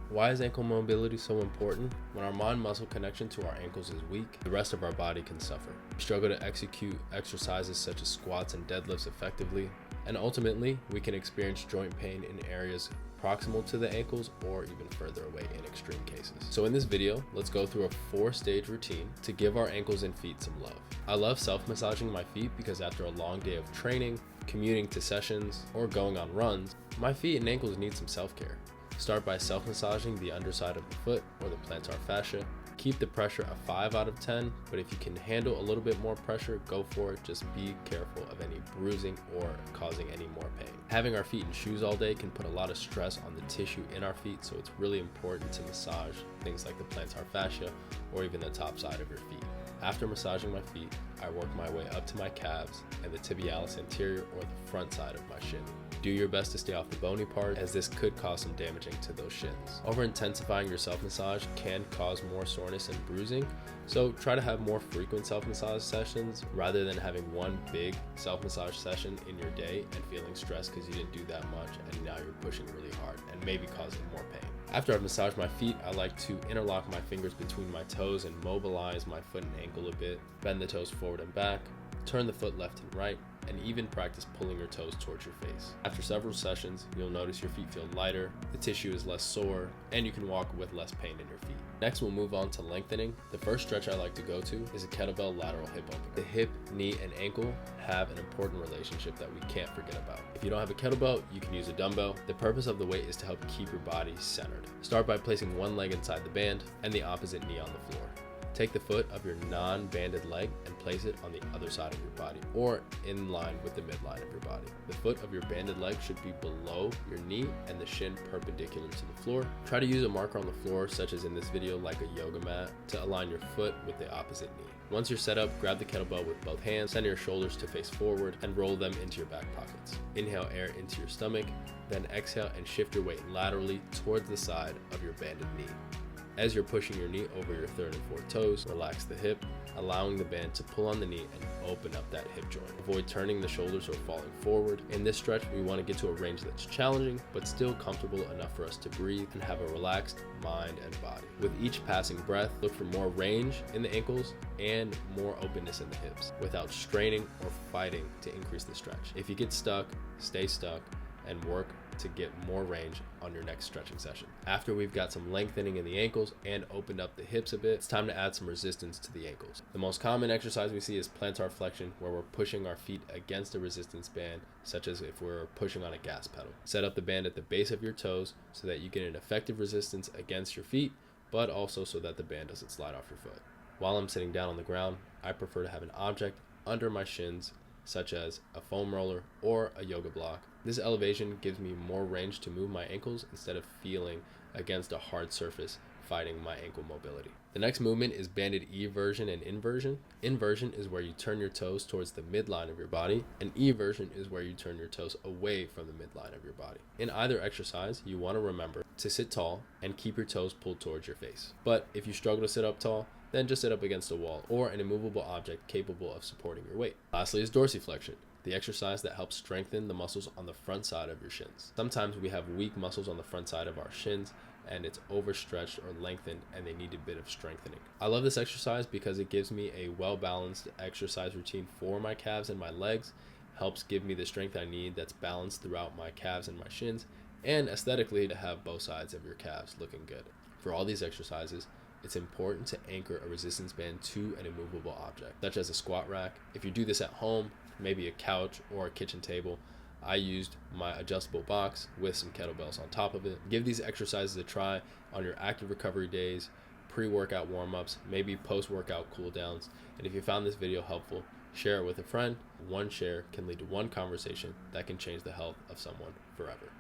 Why is ankle mobility so important? When our mind-muscle connection to our ankles is weak, the rest of our body can suffer. We struggle to execute exercises such as squats and deadlifts effectively, and ultimately, we can experience joint pain in areas proximal to the ankles or even further away in extreme cases. So in this video, let's go through a 4-stage routine to give our ankles and feet some love. I love self-massaging my feet because after a long day of training, commuting to sessions, or going on runs, my feet and ankles need some self-care. Start by self-massaging the underside of the foot or the plantar fascia. Keep the pressure a 5 out of 10, but if you can handle a little bit more pressure, go for it. Just be careful of any bruising or causing any more pain. Having our feet in shoes all day can put a lot of stress on the tissue in our feet, so it's really important to massage things like the plantar fascia or even the top side of your feet. After massaging my feet, I work my way up to my calves and the tibialis anterior or the front side of my shin. Do your best to stay off the bony part, as this could cause some damaging to those shins. Over-intensifying your self-massage can cause more soreness and bruising, so try to have more frequent self-massage sessions rather than having one big self-massage session in your day and feeling stressed because you didn't do that much and now you're pushing really hard and maybe causing more pain. After I've massaged my feet, I like to interlock my fingers between my toes and mobilize my foot and ankle a bit, bend the toes forward and back, turn the foot left and right, and even practice pulling your toes towards your face. After several sessions, you'll notice your feet feel lighter, the tissue is less sore, and you can walk with less pain in your feet. Next, we'll move on to lengthening. The first stretch I like to go to is a kettlebell lateral hip opener. The hip, knee, and ankle have an important relationship that we can't forget about. If you don't have a kettlebell, you can use a dumbbell. The purpose of the weight is to help keep your body centered. Start by placing one leg inside the band and the opposite knee on the floor. Take the foot of your non-banded leg and place it on the other side of your body or in line with the midline of your body. The foot of your banded leg should be below your knee and the shin perpendicular to the floor. Try to use a marker on the floor, such as in this video, like a yoga mat, to align your foot with the opposite knee. Once you're set up, grab the kettlebell with both hands, send your shoulders to face forward, and roll them into your back pockets. Inhale air into your stomach, then exhale and shift your weight laterally towards the side of your banded knee. As you're pushing your knee over your third and fourth toes, relax the hip, allowing the band to pull on the knee and open up that hip joint. Avoid turning the shoulders or falling forward. In this stretch, we want to get to a range that's challenging, but still comfortable enough for us to breathe and have a relaxed mind and body. With each passing breath, look for more range in the ankles and more openness in the hips, without straining or fighting to increase the stretch. If you get stuck, stay stuck and work to get more range on your next stretching session. After we've got some lengthening in the ankles and opened up the hips a bit, it's time to add some resistance to the ankles. The most common exercise we see is plantar flexion, where we're pushing our feet against a resistance band, such as if we're pushing on a gas pedal. Set up the band at the base of your toes so that you get an effective resistance against your feet, but also so that the band doesn't slide off your foot. While I'm sitting down on the ground, I prefer to have an object under my shins, such as a foam roller or a yoga block. This elevation gives me more range to move my ankles instead of feeling against a hard surface fighting my ankle mobility. The next movement is banded eversion and inversion. Inversion is where you turn your toes towards the midline of your body, and eversion is where you turn your toes away from the midline of your body. In either exercise, you want to remember to sit tall and keep your toes pulled towards your face. But if you struggle to sit up tall, then just sit up against a wall or an immovable object capable of supporting your weight. Lastly is dorsiflexion, the exercise that helps strengthen the muscles on the front side of your shins. Sometimes we have weak muscles on the front side of our shins and it's overstretched or lengthened and they need a bit of strengthening. I love this exercise because it gives me a well-balanced exercise routine for my calves and my legs, helps give me the strength I need that's balanced throughout my calves and my shins, and aesthetically to have both sides of your calves looking good. For all these exercises, it's important to anchor a resistance band to an immovable object, such as a squat rack. If you do this at home, maybe a couch or a kitchen table, I used my adjustable box with some kettlebells on top of it. Give these exercises a try on your active recovery days, pre-workout warm-ups, maybe post-workout cool downs. And if you found this video helpful, share it with a friend. One share can lead to one conversation that can change the health of someone forever.